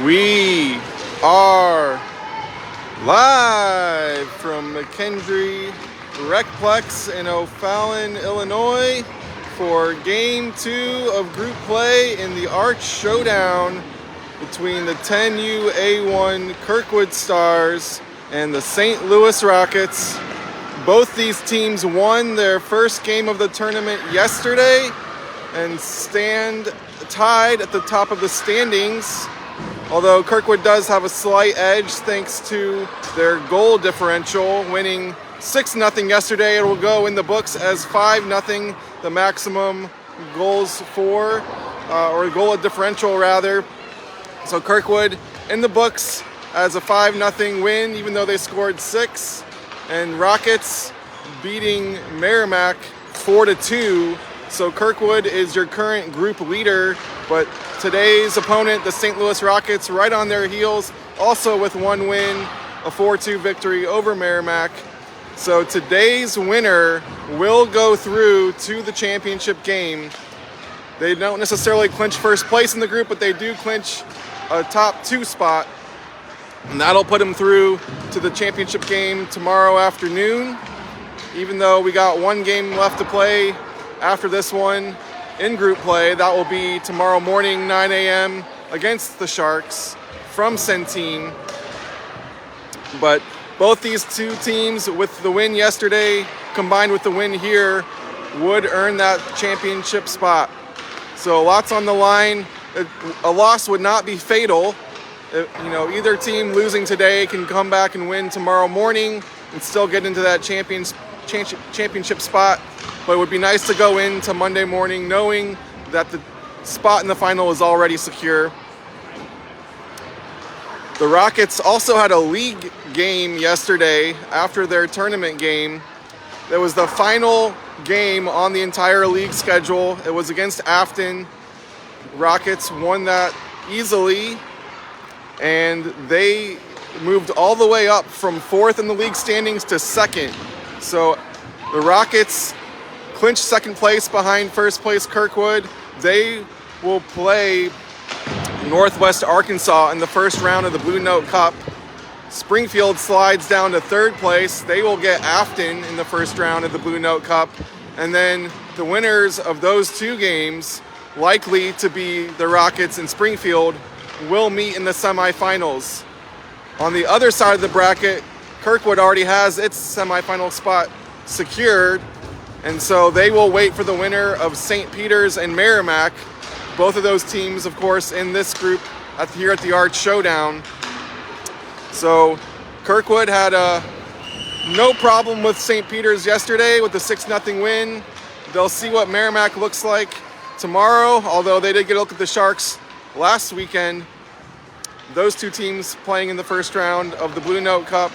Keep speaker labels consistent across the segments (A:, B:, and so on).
A: We are live from McKendree Rec Plex in O'Fallon, Illinois for Game 2 of group play in the Arch Showdown between the 10U A1 Kirkwood Stars and the St. Louis Rockets. Both these teams won their first game of the tournament yesterday and stand tied at the top of the standings. Although Kirkwood does have a slight edge thanks to their goal differential, winning 6-0 yesterday. It will go in the books as 5-0, the maximum goals for, or goal differential rather. So Kirkwood in the books as a 5-0 win, even though they scored 6. And Rockets beating Merrimack 4-2. So Kirkwood is your current group leader, but today's opponent, the St. Louis Rockets, right on their heels, also with one win, a 4-2 victory over Merrimack. So today's winner will go through to the championship game. They don't necessarily clinch first place in the group, but they do clinch a top 2 spot. And that'll put them through to the championship game tomorrow afternoon. Even though we got one game left to play after this one in group play, that will be tomorrow morning, 9 a.m. against the Sharks from Centene. But both these two teams, with the win yesterday combined with the win here, would earn that championship spot. So lots on the line. A loss would not be fatal. Either team losing today can come back and win tomorrow morning and still get into that championship spot. But it would be nice to go into Monday morning knowing that the spot in the final is already secure. The Rockets also had a league game yesterday after their tournament game. That was the final game on the entire league schedule. It was against Afton. Rockets won that easily, and they moved all the way up from 4th in the league standings to 2nd. So the Rockets clinched 2nd place behind 1st place Kirkwood. They will play Northwest Arkansas in the first round of the Blue Note Cup. Springfield slides down to 3rd place. They will get Afton in the first round of the Blue Note Cup. And then the winners of those 2 games, likely to be the Rockets and Springfield, will meet in the semifinals. On the other side of the bracket, Kirkwood already has its semifinal spot secured, and so they will wait for the winner of St. Peter's and Merrimack. Both of those teams, of course, in this group here at the Arch Showdown. So Kirkwood had no problem with St. Peter's yesterday with the 6-0 win. They'll see what Merrimack looks like tomorrow, although they did get a look at the Sharks last weekend. Those 2 teams playing in the first round of the Blue Note Cup.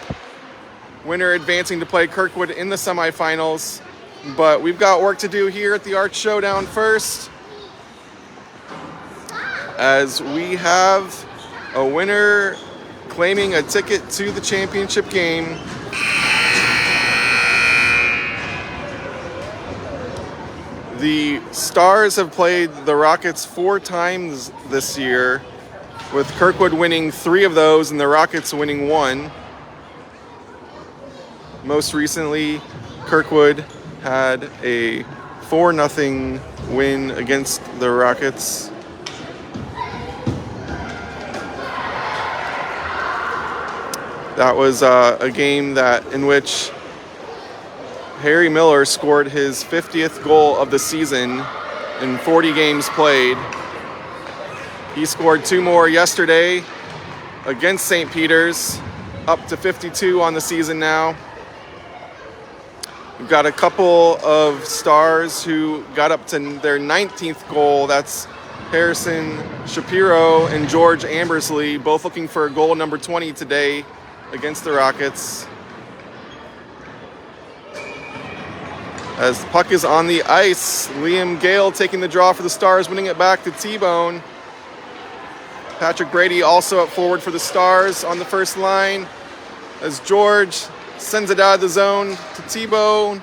A: Winner advancing to play Kirkwood in the semifinals. But we've got work to do here at the Arch Showdown first, as we have a winner claiming a ticket to the championship game. The Stars have played the Rockets 4 times this year, with Kirkwood winning 3 of those and the Rockets winning 1. Most recently, Kirkwood had a 4-0 win against the Rockets. That was a game in which Harry Miller scored his 50th goal of the season in 40 games played. He scored 2 more yesterday against St. Peter's, up to 52 on the season now. We've got a couple of Stars who got up to their 19th goal. That's Harrison Shapiro and George Ambersley, both looking for goal number 20 today against the Rockets. As the puck is on the ice, Liam Gale taking the draw for the Stars, winning it back to T-Bone. Patrick Brady also up forward for the Stars on the first line, as George sends it out of the zone to T-Bone.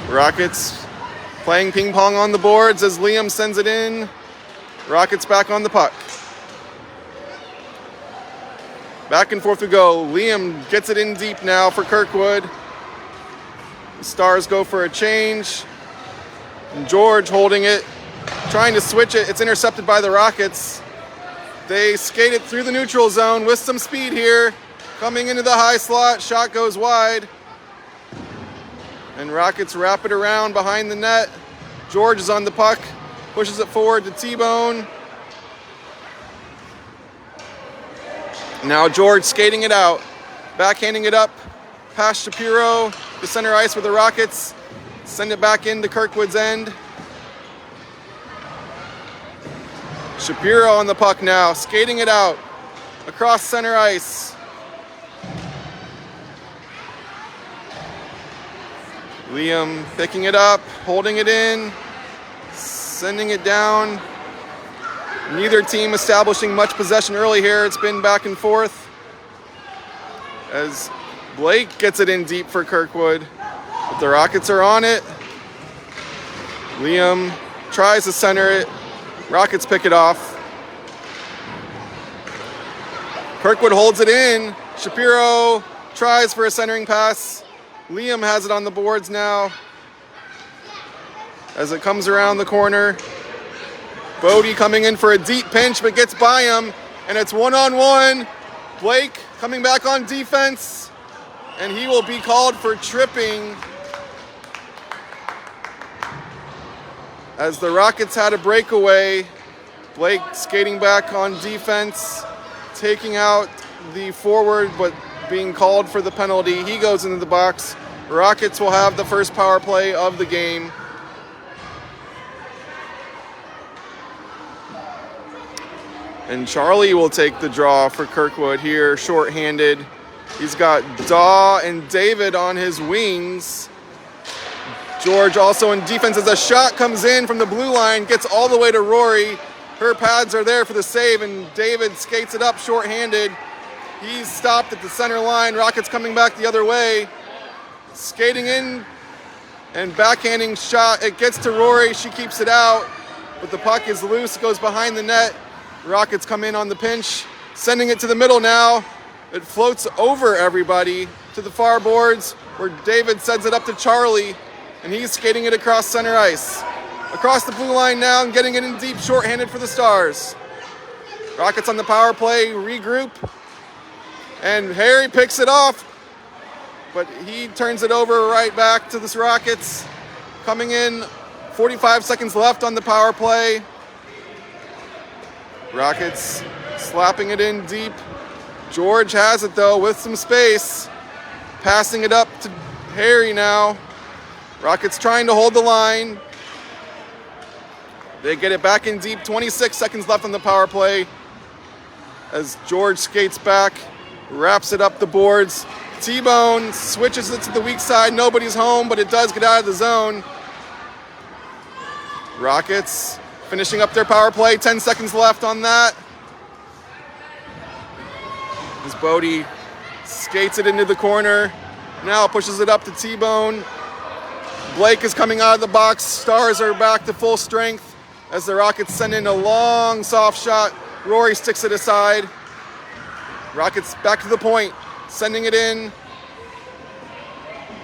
A: Rockets playing ping pong on the boards as Liam sends it in. Rockets back on the puck. Back and forth we go. Liam gets it in deep now for Kirkwood. The Stars go for a change. And George holding it, trying to switch it. It's intercepted by the Rockets. They skate it through the neutral zone with some speed here. Coming into the high slot, shot goes wide. And Rockets wrap it around behind the net. George is on the puck, pushes it forward to T-Bone. Now George skating it out, backhanding it up past Shapiro to center ice with the Rockets. Send it back into Kirkwood's end. Shapiro on the puck now, skating it out across center ice. Liam picking it up, holding it in, sending it down. Neither team establishing much possession early here. It's been back and forth as Blake gets it in deep for Kirkwood. But the Rockets are on it. Liam tries to center it. Rockets pick it off. Kirkwood holds it in. Shapiro tries for a centering pass. Liam has it on the boards now as it comes around the corner. Bodie coming in for a deep pinch, but gets by him, and it's one-on-one. Blake coming back on defense, and he will be called for tripping as the Rockets had a breakaway. Blake skating back on defense, taking out the forward, but being called for the penalty. He goes into the box. Rockets will have the first power play of the game. And Charlie will take the draw for Kirkwood here, shorthanded. He's got Daw and David on his wings. George also in defense as a shot comes in from the blue line, gets all the way to Rory. Her pads are there for the save, and David skates it up shorthanded. He's stopped at the center line. Rockets coming back the other way. Skating in and backhanding shot. It gets to Rory. She keeps it out, but the puck is loose, goes behind the net. Rockets come in on the pinch, sending it to the middle now. It floats over everybody to the far boards where David sends it up to Charlie, and he's skating it across center ice. Across the blue line now and getting it in deep, shorthanded for the Stars. Rockets on the power play, regroup, and Harry picks it off, but he turns it over right back to the Rockets. Coming in, 45 seconds left on the power play. Rockets slapping it in deep. George has it though with some space. Passing it up to Harry now. Rockets trying to hold the line. They get it back in deep. 26 seconds left on the power play as George skates back, wraps it up the boards. T-Bone switches it to the weak side. Nobody's home, but it does get out of the zone. Rockets finishing up their power play, 10 seconds left on that. As Bodie skates it into the corner, now pushes it up to T-Bone. Blake is coming out of the box. Stars are back to full strength as the Rockets send in a long soft shot. Rory sticks it aside. Rockets back to the point, sending it in.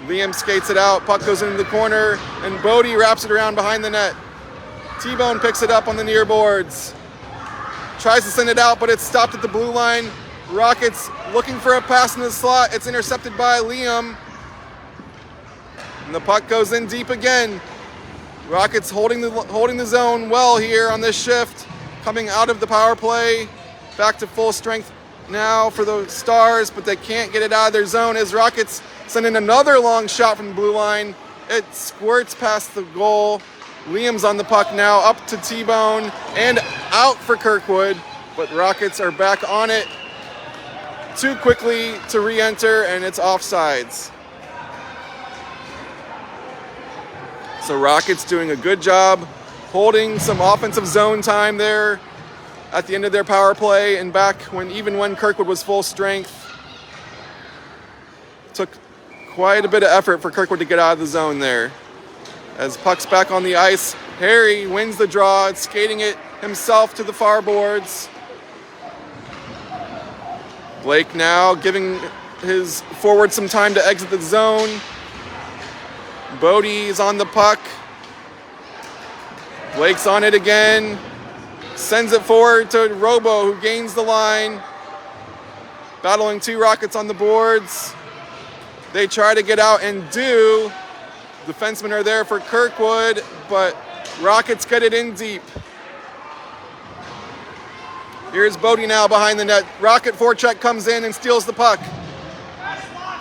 A: Liam skates it out, puck goes into the corner, and Bodie wraps it around behind the net. T-Bone picks it up on the near boards. Tries to send it out, but it's stopped at the blue line. Rockets looking for a pass in the slot. It's intercepted by Liam. And the puck goes in deep again. Rockets holding the zone well here on this shift. Coming out of the power play. Back to full strength now for the Stars, but they can't get it out of their zone as Rockets send in another long shot from the blue line. It squirts past the goal. Liam's on the puck now, up to T-Bone and out for Kirkwood, but Rockets are back on it too quickly to re-enter, and it's offsides. So Rockets doing a good job holding some offensive zone time there at the end of their power play, and back when Kirkwood was full strength. Took quite a bit of effort for Kirkwood to get out of the zone there. As puck's back on the ice, Harry wins the draw, skating it himself to the far boards. Blake now giving his forward some time to exit the zone. Bodie's on the puck. Blake's on it again. Sends it forward to Robo, who gains the line. Battling two Rockets on the boards. They try to get out and do. Defensemen are there for Kirkwood, but Rockets get it in deep. Here's Bodie now behind the net. Rocket forecheck comes in and steals the puck.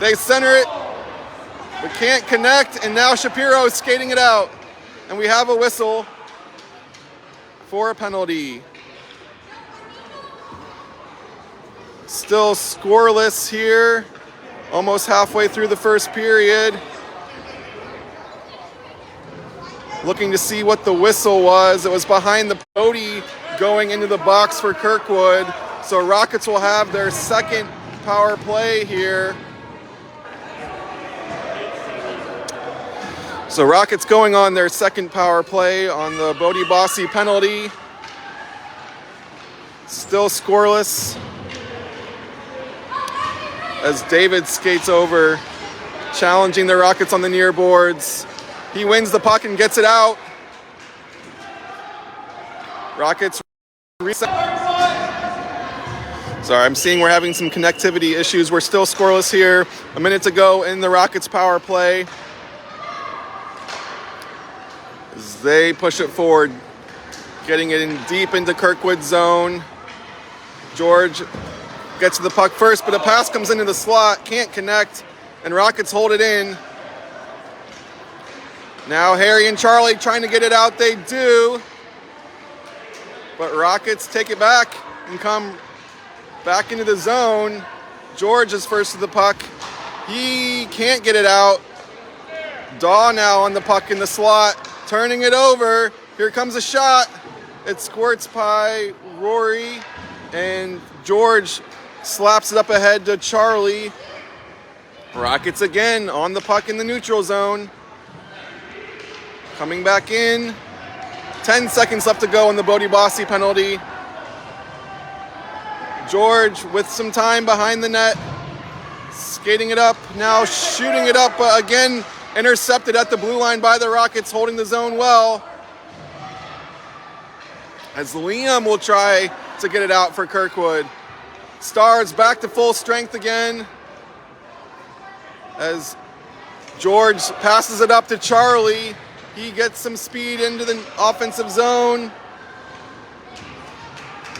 A: They center it, but can't connect, and now Shapiro is skating it out. And we have a whistle for a penalty. Still scoreless here, almost halfway through the first period. Looking to see what the whistle was. It was behind the Bodie going into the box for Kirkwood. So Rockets will have their second power play here. So Rockets going on their second power play on the Bodie Bossy penalty. Still scoreless as David skates over, challenging the Rockets on the near boards. He wins the puck and gets it out. Rockets reset. Sorry, I'm seeing we're having some connectivity issues. We're still scoreless here. A minute to go in the Rockets power play. As they push it forward, getting it in deep into Kirkwood's zone. George gets to the puck first, but a pass comes into the slot, can't connect, and Rockets hold it in. Now Harry and Charlie trying to get it out. They do. But Rockets take it back and come back into the zone. George is first to the puck. He can't get it out. Daw now on the puck in the slot, turning it over. Here comes a shot. It squirts by Rory, and George slaps it up ahead to Charlie. Rockets again on the puck in the neutral zone. Coming back in. 10 seconds left to go in the Bodie Bossy penalty. George with some time behind the net. Skating it up, now shooting it up, but again intercepted at the blue line by the Rockets, holding the zone well. As Liam will try to get it out for Kirkwood. Stars back to full strength again. As George passes it up to Charlie. He gets some speed into the offensive zone.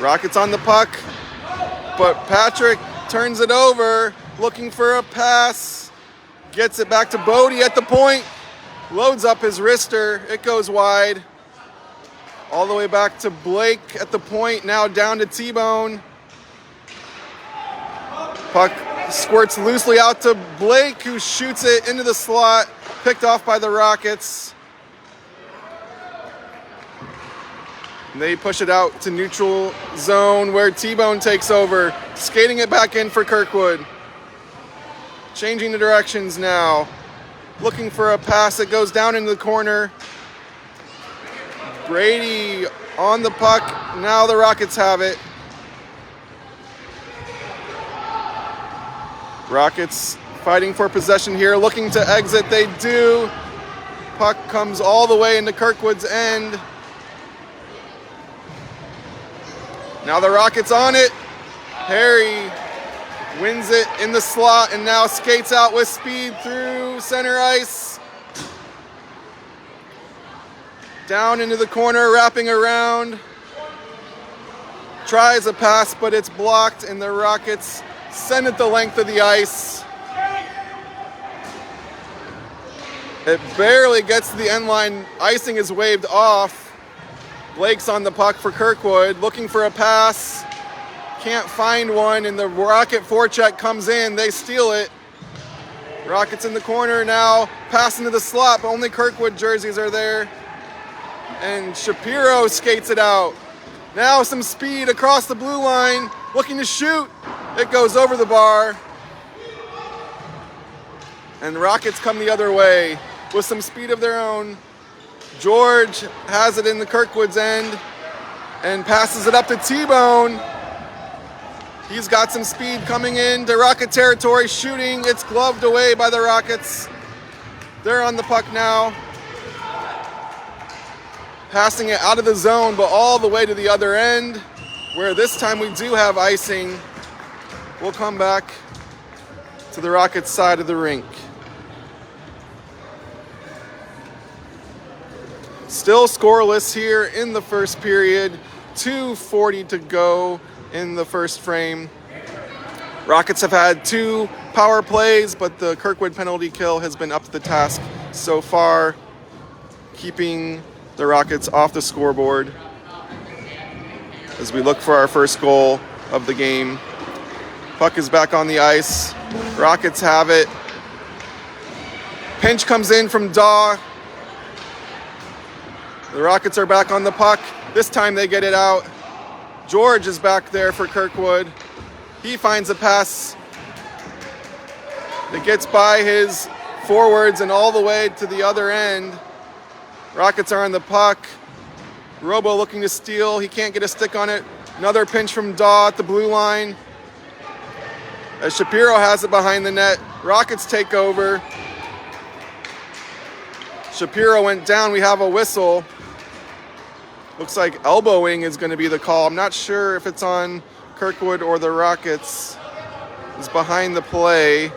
A: Rockets on the puck, but Patrick turns it over, looking for a pass. Gets it back to Bodie at the point. Loads up his wrister. It goes wide. All the way back to Blake at the point. Now down to T-Bone. Puck squirts loosely out to Blake, who shoots it into the slot. Picked off by the Rockets. They push it out to neutral zone where T-Bone takes over, skating it back in for Kirkwood. Changing the directions now. Looking for a pass. It goes down into the corner. Brady on the puck. Now the Rockets have it. Rockets fighting for possession here. Looking to exit. They do. Puck comes all the way into Kirkwood's end. Now the Rockets on it. Harry wins it in the slot and now skates out with speed through center ice. Down into the corner, wrapping around. Tries a pass, but it's blocked, and the Rockets send it the length of the ice. It barely gets to the end line. Icing is waved off. Blake's on the puck for Kirkwood, looking for a pass. Can't find one, and the Rocket forecheck comes in. They steal it. Rockets in the corner now, pass into the slot, but only Kirkwood jerseys are there. And Shapiro skates it out. Now some speed across the blue line, looking to shoot. It goes over the bar. And the Rockets come the other way with some speed of their own. George has it in the Kirkwood's end and passes it up to T-Bone. He's got some speed coming into Rocket territory, shooting. It's gloved away by the Rockets. They're on the puck now. Passing it out of the zone, but all the way to the other end, where this time we do have icing. We'll come back to the Rockets side of the rink. Still scoreless here in the first period. 2:40 to go in the first frame. Rockets have had 2 power plays, but the Kirkwood penalty kill has been up to the task so far, keeping the Rockets off the scoreboard as we look for our first goal of the game. Puck is back on the ice. Rockets have it. Pinch comes in from Daw. The Rockets are back on the puck. This time they get it out. George is back there for Kirkwood. He finds a pass that gets by his forwards and all the way to the other end. Rockets are on the puck. Robo looking to steal. He can't get a stick on it. Another pinch from Daw at the blue line. As Shapiro has it behind the net. Rockets take over. Shapiro went down. We have a whistle. Looks like elbowing is going to be the call. I'm not sure if it's on Kirkwood or the Rockets. It's behind the play.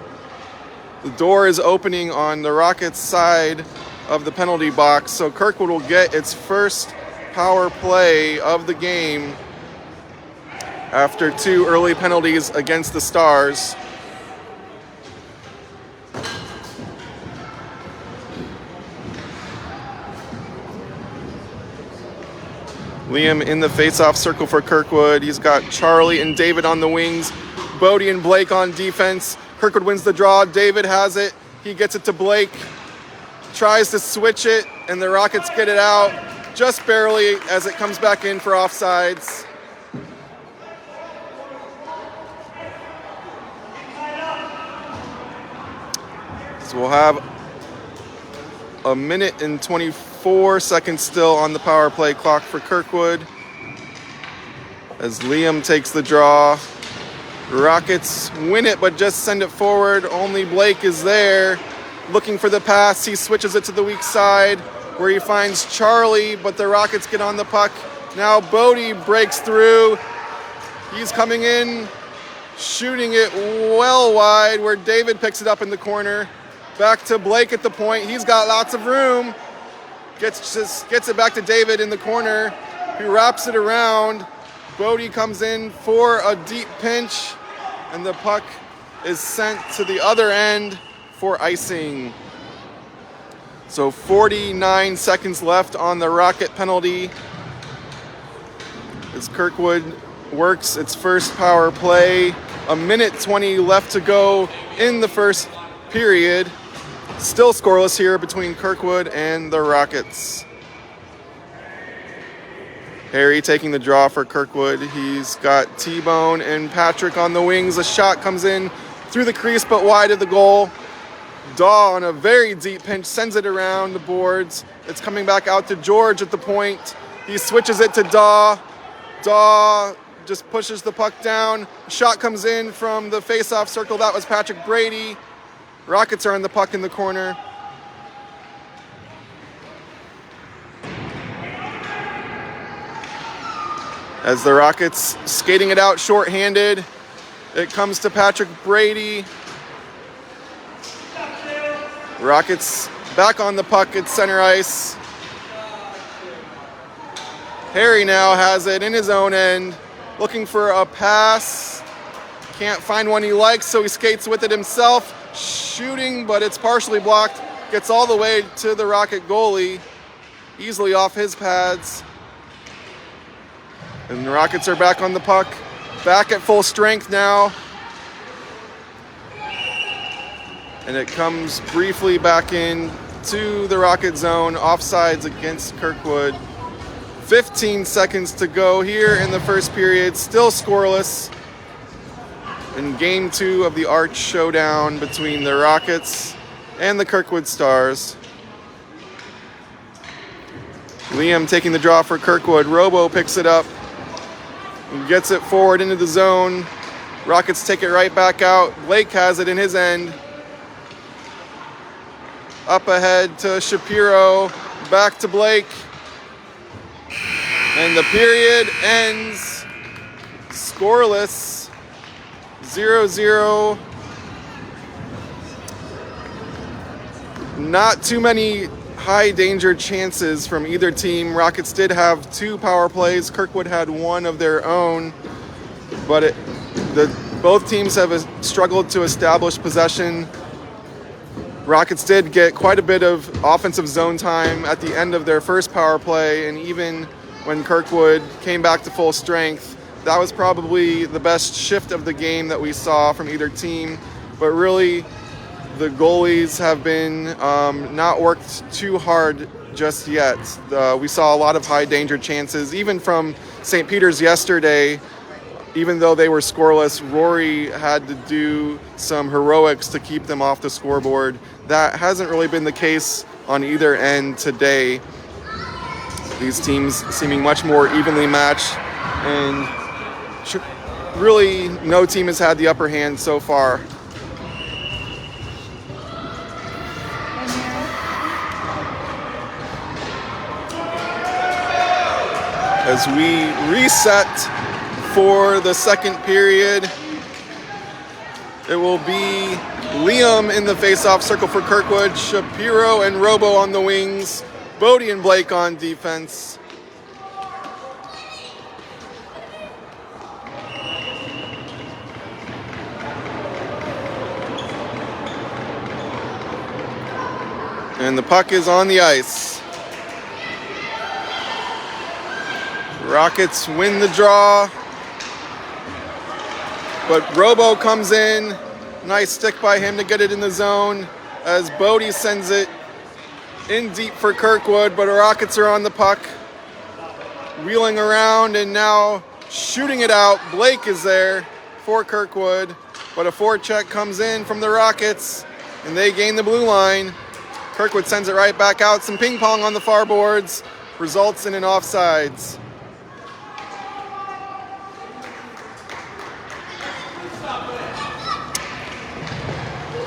A: The door is opening on the Rockets side of the penalty box, so Kirkwood will get its first power play of the game after 2 early penalties against the Stars. Liam in the face-off circle for Kirkwood. He's got Charlie and David on the wings. Bodie and Blake on defense. Kirkwood wins the draw. David has it. He gets it to Blake. Tries to switch it, and the Rockets get it out just barely as it comes back in for offsides. So we'll have a minute and 24 seconds still on the power play clock for Kirkwood as Liam takes the draw. Rockets win it, but just send it forward. Only Blake is there looking for the pass. He switches it to the weak side where he finds Charlie, but the Rockets get on the puck. Now Bodie breaks through. He's coming in, shooting it well wide where David picks it up in the corner. Back to Blake at the point. He's got lots of room. Gets it back to David in the corner, who wraps it around. Bodie comes in for a deep pinch, and the puck is sent to the other end for icing. So 49 seconds left on the Rocket penalty as Kirkwood works its first power play. A minute 20 left to go in the first period. Still scoreless here between Kirkwood and the Rockets. Harry taking the draw for Kirkwood. He's got T-Bone and Patrick on the wings. A shot comes in through the crease but wide of the goal. Daw on a very deep pinch sends it around the boards. It's coming back out to George at the point. He switches it to Daw. Daw just pushes the puck down. A shot comes in from the face-off circle. That was Patrick Brady. Rockets are on the puck in the corner. As the Rockets skating it out shorthanded, it comes to Patrick Brady. Rockets back on the puck at center ice. Harry now has it in his own end, looking for a pass. Can't find one he likes, so he skates with it himself. Shooting, but it's partially blocked. Gets all the way to the Rocket goalie, easily off his pads. And the Rockets are back on the puck, back at full strength now. And it comes briefly back in to the Rocket zone, offsides against Kirkwood. 15 seconds to go here in the first period, still scoreless in Game 2 of the Arch Showdown between the Rockets and the Kirkwood Stars. Liam taking the draw for Kirkwood. Robo picks it up and gets it forward into the zone. Rockets take it right back out. Blake has it in his end. Up ahead to Shapiro. Back to Blake. And the period ends scoreless. 0-0. Not too many high danger chances from either team. Rockets did have 2 power plays. Kirkwood had 1 of their own. But both teams have struggled to establish possession. Rockets did get quite a bit of offensive zone time at the end of their first power play, and even when Kirkwood came back to full strength, that was probably the best shift of the game that we saw from either team. But really, the goalies have been not worked too hard just yet. We saw a lot of high danger chances, even from St. Peter's yesterday. Even though they were scoreless, Rory had to do some heroics to keep them off the scoreboard. That hasn't really been the case on either end today. These teams seeming much more evenly matched, and really no team has had the upper hand so far. As we reset for the second period, it will be Liam in the face-off circle for Kirkwood, Shapiro and Robo on the wings, Bodie and Blake on defense. And the puck is on the ice. Rockets win the draw. But Robo comes in. Nice stick by him to get it in the zone as Bodie sends it in deep for Kirkwood, but the Rockets are on the puck. Wheeling around and now shooting it out. Blake is there for Kirkwood, but a forecheck comes in from the Rockets and they gain the blue line. Kirkwood sends it right back out. Some ping pong on the far boards results in an offsides.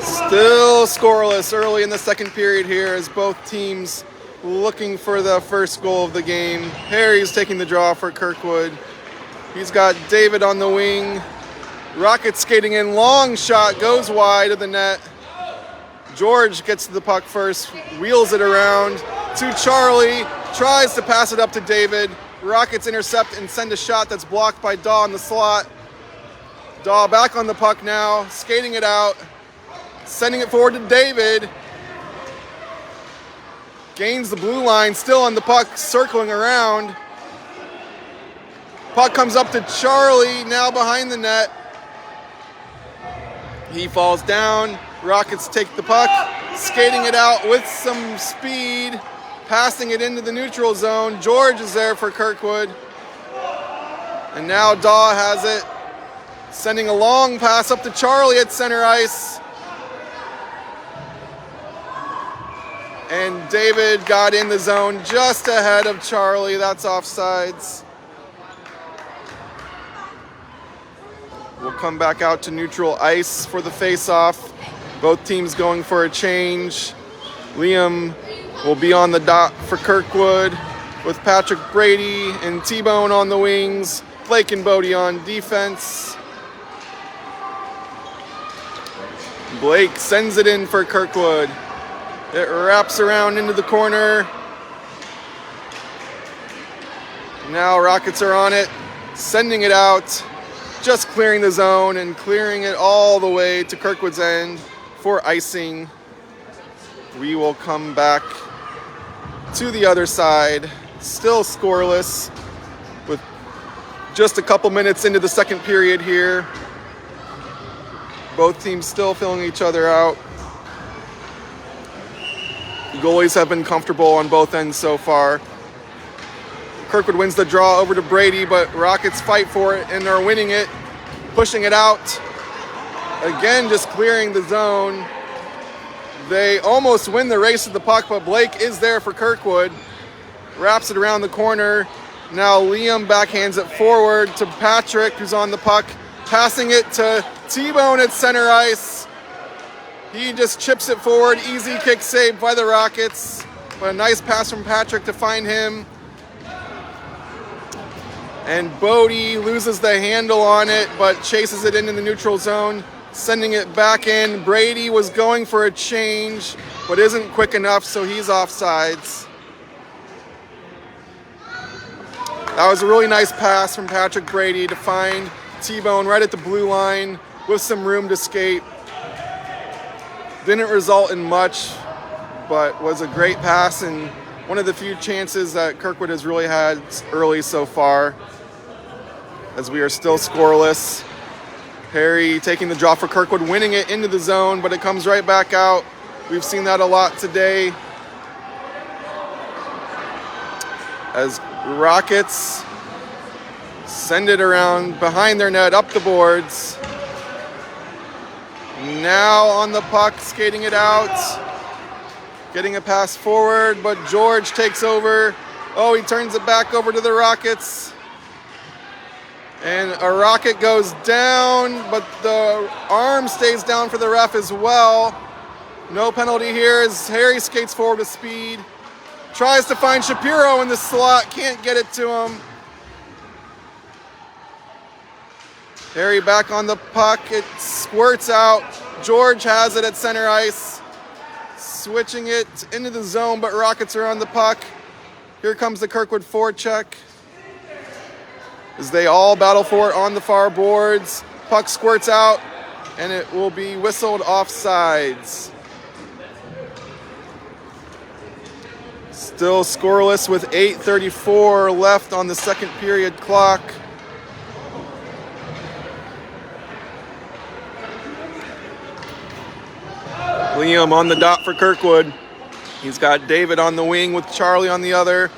A: Still scoreless early in the second period here as both teams looking for the first goal of the game. Harry's taking the draw for Kirkwood. He's got David on the wing. Rockets skating in, long shot, goes wide of the net. George gets to the puck first, wheels it around to Charlie, tries to pass it up to David. Rockets intercept and send a shot that's blocked by Daw in the slot. Daw back on the puck now, skating it out. Sending it forward to David. Gains the blue line, still on the puck, circling around. Puck comes up to Charlie, now behind the net. He falls down. Rockets take the puck, skating it out with some speed, passing it into the neutral zone. George is there for Kirkwood. And now Daw has it, sending a long pass up to Charlie at center ice. And David got in the zone just ahead of Charlie. That's offsides. We'll come back out to neutral ice for the face-off. Both teams going for a change. Liam will be on the dot for Kirkwood with Patrick Brady and T-Bone on the wings. Blake and Bodie on defense. Blake sends it in for Kirkwood. It wraps around into the corner. Now Rockets are on it, sending it out, just clearing the zone and clearing it all the way to Kirkwood's end for icing. We will come back to the other side, still scoreless, with just a couple minutes into the second period here. Both teams still filling each other out. The goalies have been comfortable on both ends so far. Kirkwood wins the draw over to Brady, but Rockets fight for it and are winning it, pushing it out. Again, just clearing the zone. They almost win the race to the puck, but Blake is there for Kirkwood. Wraps it around the corner. Now Liam backhands it forward to Patrick, who's on the puck. passing it to T-Bone at center ice. He just chips it forward. Easy kick save by the Rockets. But a nice pass from Patrick to find him. And Bodie loses the handle on it, but chases it into the neutral zone, sending it back in. Brady was going for a change, but isn't quick enough, so he's offsides. That was a really nice pass from Patrick Brady to find T-Bone right at the blue line with some room to skate. Didn't result in much, but was a great pass and one of the few chances that Kirkwood has really had early so far, as we are still scoreless. Harry taking the draw for Kirkwood, winning it into the zone, but it comes right back out. We've seen that a lot today. As Rockets send it around behind their net, up the boards. Now on the puck, skating it out. Getting a pass forward, but George takes over. Oh, he turns it back over to the Rockets. And a Rocket goes down, but the arm stays down for the ref as well. No penalty here as Harry skates forward with speed. Tries to find Shapiro in the slot, can't get it to him. Harry back on the puck, it squirts out. George has it at center ice. Switching it into the zone, but Rockets are on the puck. Here comes the Kirkwood forecheck as they all battle for it on the far boards. Puck squirts out, and it will be whistled offsides. Still scoreless with 8:34 left on the second period clock. Liam on the dot for Kirkwood. He's got David on the wing with Charlie on the other.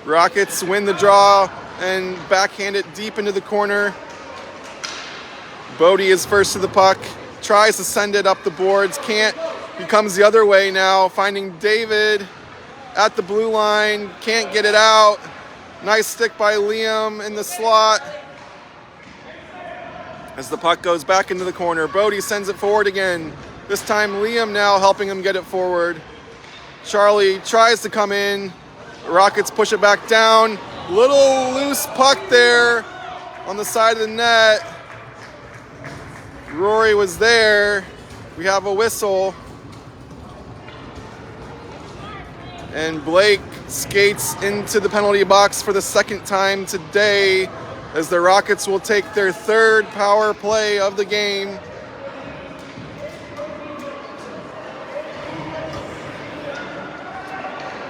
A: Rockets win the draw and backhand it deep into the corner. Bodie is first to the puck. Tries to send it up the boards. Can't. He comes the other way now, finding David at the blue line. Can't get it out. Nice stick by Liam in the slot. As the puck goes back into the corner, Bodie sends it forward again. This time Liam now helping him get it forward. Charlie tries to come in. Rockets push it back down. Little loose puck there on the side of the net. Rory was there. We have a whistle. And Blake skates into the penalty box for the second time today as the Rockets will take their third power play of the game.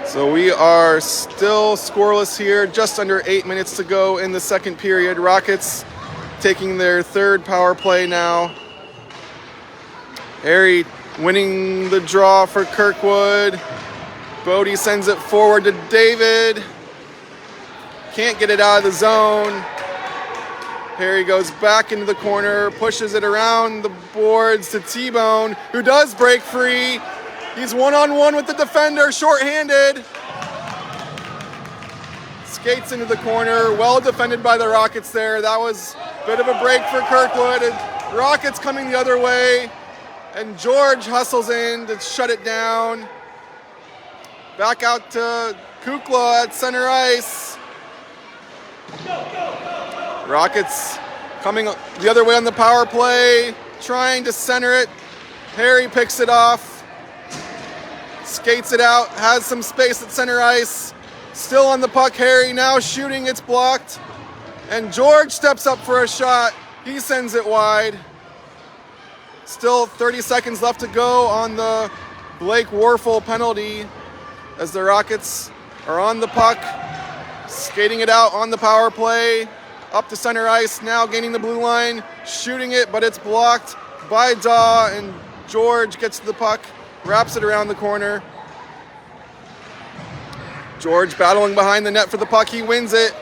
A: So we are still scoreless here, just under 8 minutes to go in the second period. Rockets taking their third power play now. Harry winning the draw for Kirkwood. Bodie sends it forward to David. Can't get it out of the zone. Harry goes back into the corner, pushes it around the boards to T-Bone, who does break free. He's one-on-one with the defender, shorthanded. Skates into the corner, well defended by the Rockets there. That was a bit of a break for Kirkwood. And Rockets coming the other way, and George hustles in to shut it down. Back out to Kukla at center ice. Rockets coming the other way on the power play, trying to center it. Harry picks it off. Skates it out, has some space at center ice. Still on the puck, Harry now shooting, it's blocked. And George steps up for a shot. He sends it wide. Still 30 seconds left to go on the Blake Warfel penalty as the Rockets are on the puck, skating it out on the power play, up to center ice, now gaining the blue line, shooting it, but it's blocked by Daw, and George gets to the puck, wraps it around the corner. George battling behind the net for the puck. He wins it.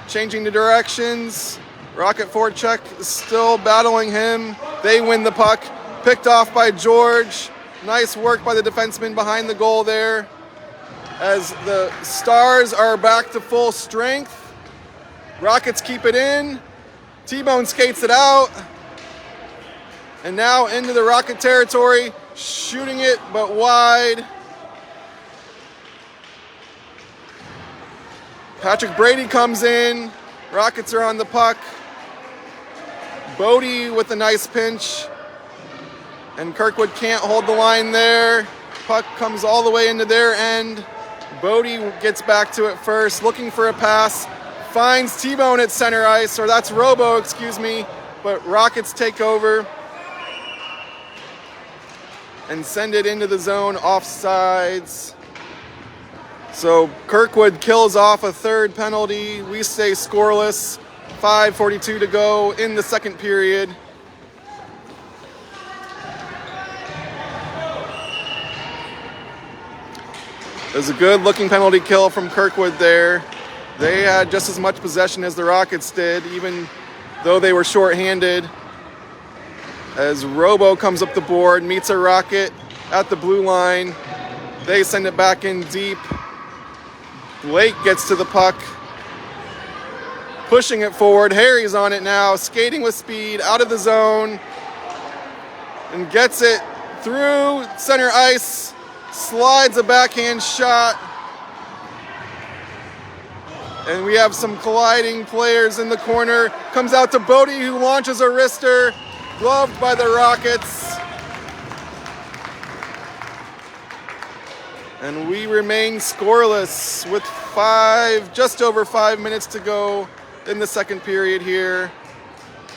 A: Changing the directions. Rocket forecheck is still battling him. They win the puck. Picked off by George. Nice work by the defenseman behind the goal there. As the Stars are back to full strength. Rockets keep it in. T-Bone skates it out. And now into the Rocket territory, shooting it but wide. Patrick Brady comes in. Rockets are on the puck. Bodie with a nice pinch. And Kirkwood can't hold the line there. Puck comes all the way into their end. Bodie gets back to it first, looking for a pass. Finds T-Bone at center ice, or that's Robo, excuse me. But Rockets take over and send it into the zone, offsides. So Kirkwood kills off a third penalty. We stay scoreless. 5:42 to go in the second period. It was a good-looking penalty kill from Kirkwood there. They had just as much possession as the Rockets did, even though they were shorthanded. As Robo comes up the board, meets a Rocket at the blue line. They send it back in deep. Blake gets to the puck, pushing it forward. Harry's on it now, skating with speed, out of the zone, and gets it through center ice, slides a backhand shot. And we have some colliding players in the corner. Comes out to Bodie, who launches a wrister, gloved by the Rockets. And we remain scoreless with just over 5 minutes to go in the second period here.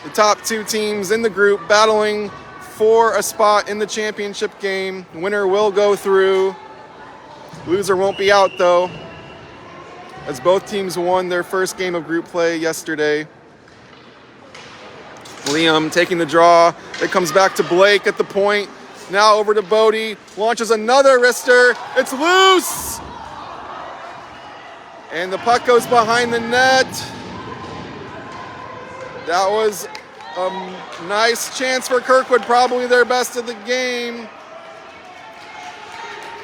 A: The top two teams in the group battling for a spot in the championship game. Winner will go through. Loser won't be out though, as both teams won their first game of group play yesterday. Liam taking the draw. It comes back to Blake at the point. Now over to Bodie. Launches another wrister. It's loose! And the puck goes behind the net. That was a nice chance for Kirkwood, probably their best of the game.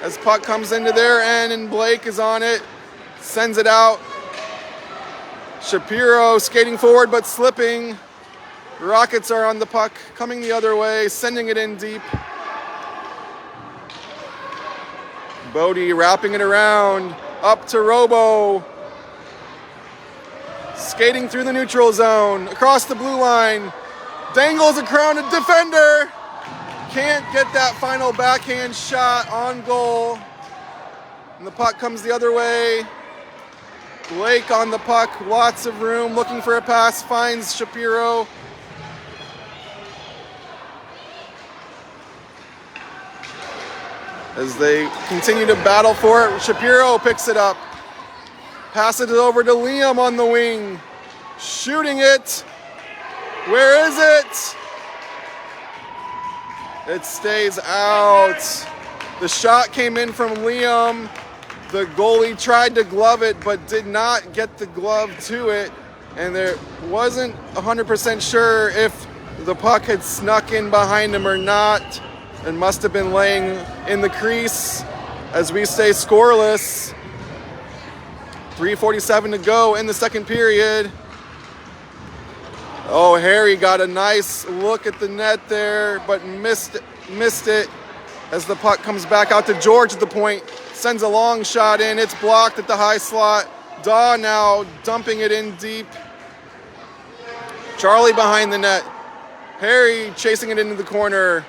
A: As puck comes into their end and Blake is on it. Sends it out. Shapiro skating forward but slipping. Rockets are on the puck, coming the other way, sending it in deep. Bodie wrapping it around, up to Robo. Skating through the neutral zone, across the blue line. Dangles around a defender. Can't get that final backhand shot on goal. And the puck comes the other way. Blake on the puck, lots of room, looking for a pass, finds Shapiro. As they continue to battle for it, Shapiro picks it up. Passes it over to Liam on the wing. Shooting it. Where is it? It stays out. The shot came in from Liam. The goalie tried to glove it, but did not get the glove to it. And there wasn't 100% sure if the puck had snuck in behind him or not. It must have been laying in the crease as we stay scoreless. 3:47 to go in the second period. Oh, Harry got a nice look at the net there, but missed it as the puck comes back out to George at the point. Sends a long shot in. It's blocked at the high slot. Daw now dumping it in deep. Charlie behind the net. Harry chasing it into the corner.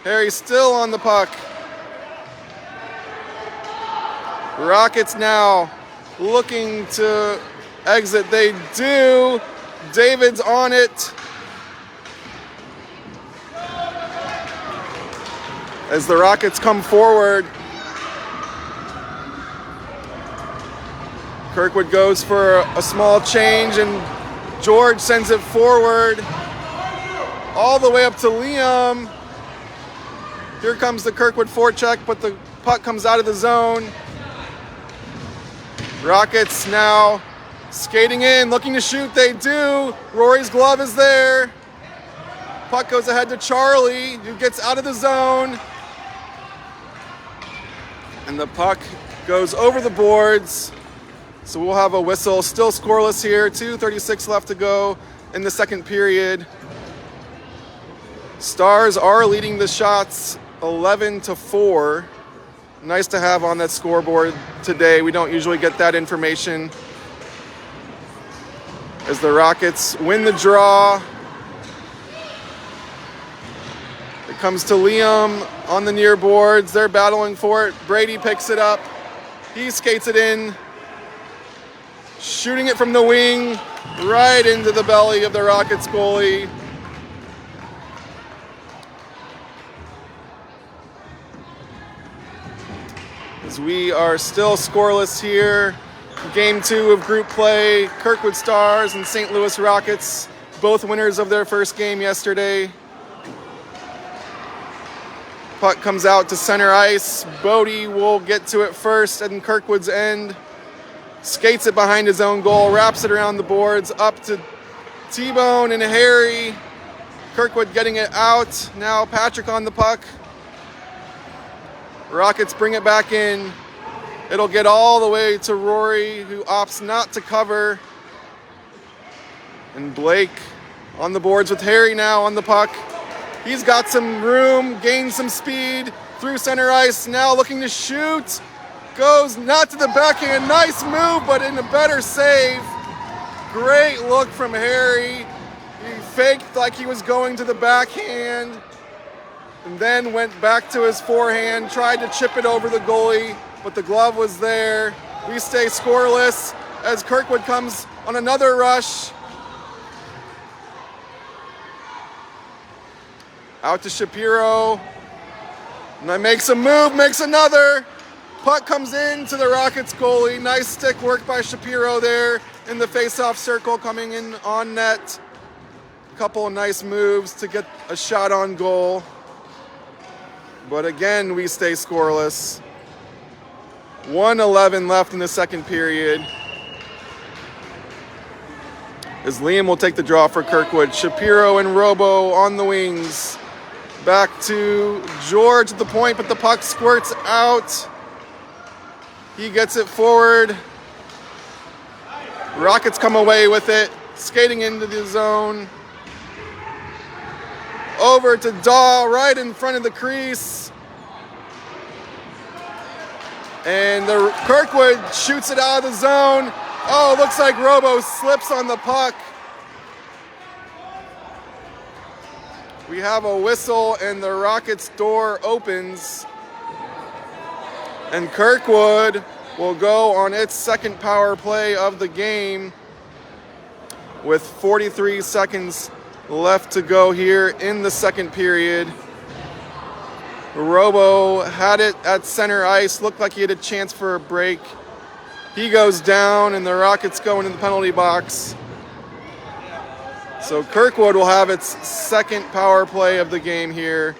A: Harry still on the puck. Rockets now looking to exit. They do. David's on it. As the Rockets come forward, Kirkwood goes for a small change and George sends it forward all the way up to Liam. Here comes the Kirkwood forecheck, but the puck comes out of the zone. Rockets now skating in, looking to shoot. They do. Rory's glove is there. Puck goes ahead to Charlie, who gets out of the zone. And the puck goes over the boards. So we'll have a whistle. Still scoreless here. 2:36 left to go in the second period. Stars are leading the shots 11-4. Nice to have on that scoreboard today. We don't usually get that information. As the Rockets win the draw. It comes to Liam on the near boards. They're battling for it. Brady picks it up. He skates it in. Shooting it from the wing right into the belly of the Rockets goalie. As we are still scoreless here. Game 2 of group play. Kirkwood Stars and St. Louis Rockets, both winners of their first game yesterday. Puck comes out to center ice. Bodie will get to it first at Kirkwood's end. Skates it behind his own goal, wraps it around the boards, up to T-Bone and Harry. Kirkwood getting it out. Now Patrick on the puck. Rockets bring it back in. It'll get all the way to Rory, who opts not to cover. And Blake on the boards with Harry now on the puck. He's got some room, gained some speed through center ice. Now looking to shoot. Goes not to the backhand. Nice move, but in a better save. Great look from Harry. He faked like he was going to the backhand. And then went back to his forehand, tried to chip it over the goalie, but the glove was there. We stay scoreless as Kirkwood comes on another rush. Out to Shapiro. And then makes a move, makes another. Puck comes in to the Rockets goalie. Nice stick work by Shapiro there in the face-off circle, coming in on net. Couple of nice moves to get a shot on goal. But again, we stay scoreless. 1:11 left in the second period. As Liam will take the draw for Kirkwood. Shapiro and Robo on the wings. Back to George at the point, but the puck squirts out. He gets it forward. Rockets come away with it. Skating into the zone. Over to Daw, right in front of the crease. And the Kirkwood shoots it out of the zone. Oh, looks like Robo slips on the puck. We have a whistle and the Rockets door opens. And Kirkwood will go on its second power play of the game with 43 seconds left to go here in the second period. Robo had it at center ice, looked like he had a chance for a break. He goes down and the Rockets go into the penalty box. So Kirkwood will have its second power play of the game here.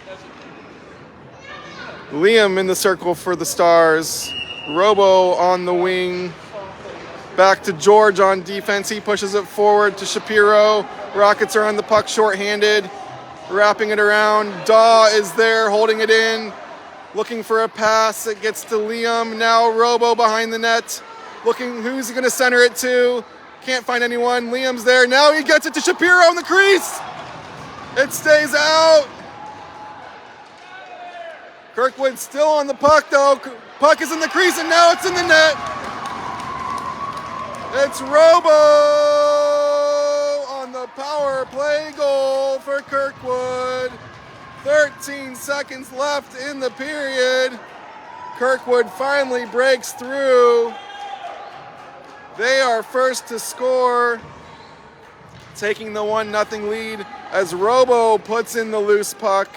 A: Liam in the circle for the Stars. Robo on the wing. Back to George on defense. He pushes it forward to Shapiro. Rockets are on the puck shorthanded. Wrapping it around. Daw is there holding it in. Looking for a pass. It gets to Liam. Now Robo behind the net. Looking who's he going to center it to. Can't find anyone. Liam's there. Now he gets it to Shapiro in the crease. It stays out. Kirkwood still on the puck though. Puck is in the crease and now it's in the net. It's Robo on the power play goal for Kirkwood. 13 seconds left in the period. Kirkwood finally breaks through. They are first to score, taking the 1-0 lead as Robo puts in the loose puck.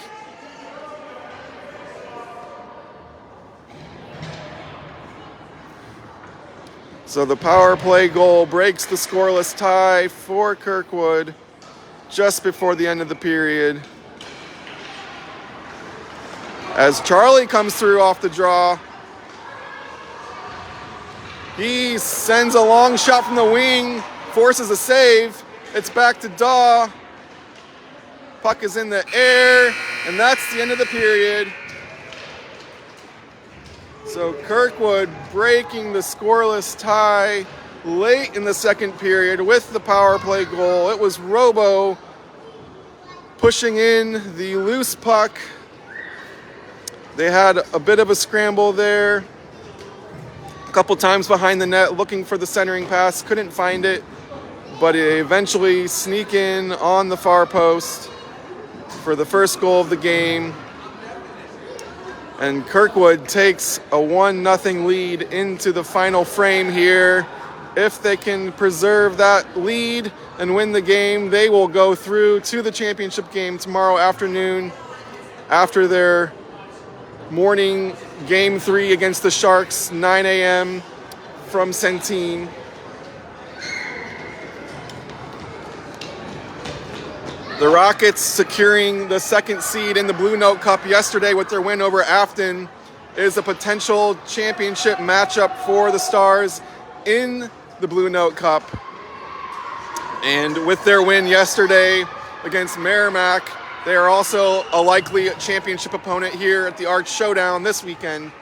A: So the power play goal breaks the scoreless tie for Kirkwood just before the end of the period. As Charlie comes through off the draw, he sends a long shot from the wing, forces a save. It's back to Daw. Puck is in the air, and that's the end of the period. So Kirkwood breaking the scoreless tie late in the second period with the power play goal. It was Robo pushing in the loose puck. They had a bit of a scramble there. A couple times behind the net looking for the centering pass. Couldn't find it, but they eventually sneak in on the far post for the first goal of the game. And Kirkwood takes a 1-0 lead into the final frame here. If they can preserve that lead and win the game, they will go through to the championship game tomorrow afternoon after their morning game 3 against the Sharks, 9 a.m. from Centene. The Rockets securing the second seed in the Blue Note Cup yesterday with their win over Afton is a potential championship matchup for the Stars in the Blue Note Cup. And with their win yesterday against Merrimack, they are also a likely championship opponent here at the Arch Showdown this weekend.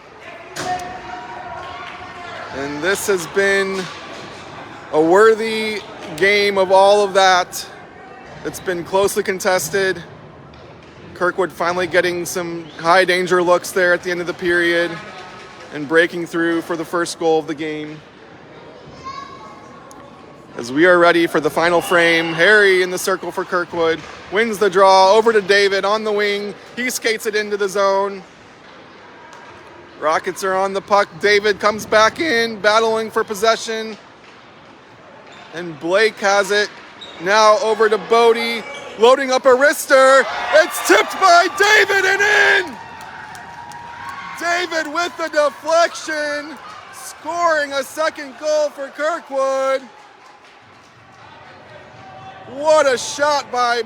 A: And this has been a worthy game of all of that. It's been closely contested. Kirkwood finally getting some high danger looks there at the end of the period and breaking through for the first goal of the game. As we are ready for the final frame, Harry in the circle for Kirkwood, wins the draw over to David on the wing. He skates it into the zone. Rockets are on the puck. David comes back in, battling for possession. And Blake has it. Now over to Bodie, loading up a wrister. It's tipped by David and in! David with the deflection, scoring a second goal for Kirkwood. What a shot by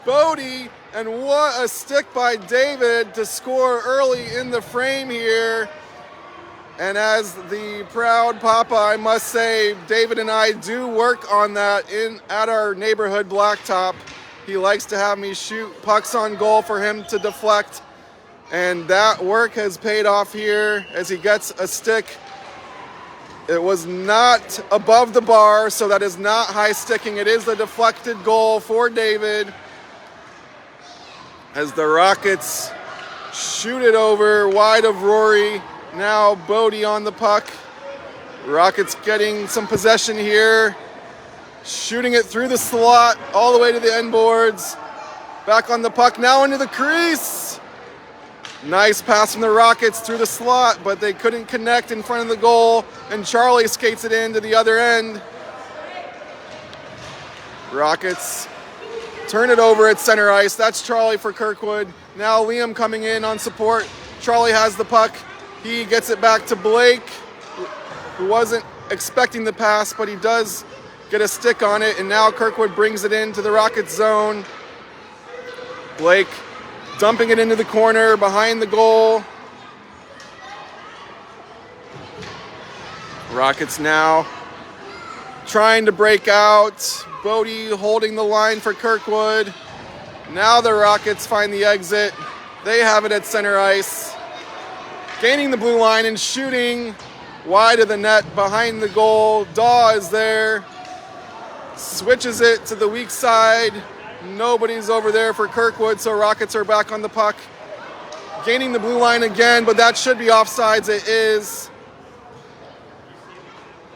A: Bodie, and what a stick by David to score early in the frame here. And as the proud papa, I must say, David and I do work on that at our neighborhood blacktop. He likes to have me shoot pucks on goal for him to deflect. And that work has paid off here as he gets a stick. It was not above the bar, so that is not high sticking. It is the deflected goal for David. As the Rockets shoot it over wide of Rory. Now Bodie on the puck. Rockets getting some possession here. Shooting it through the slot all the way to the end boards. Back on the puck, now into the crease. Nice pass from the Rockets through the slot, but they couldn't connect in front of the goal, and Charlie skates it into the other end. Rockets turn it over at center ice. That's Charlie for Kirkwood. Now Liam coming in on support. Charlie has the puck. He gets it back to Blake, who wasn't expecting the pass, but he does get a stick on it, and now Kirkwood brings it into the Rockets zone. Blake dumping it into the corner behind the goal. Rockets now trying to break out. Bodie holding the line for Kirkwood. Now the Rockets find the exit. They have it at center ice. Gaining the blue line and shooting wide of the net behind the goal. Daw is there. Switches it to the weak side. Nobody's over there for Kirkwood, so Rockets are back on the puck. Gaining the blue line again, but that should be offsides. It is.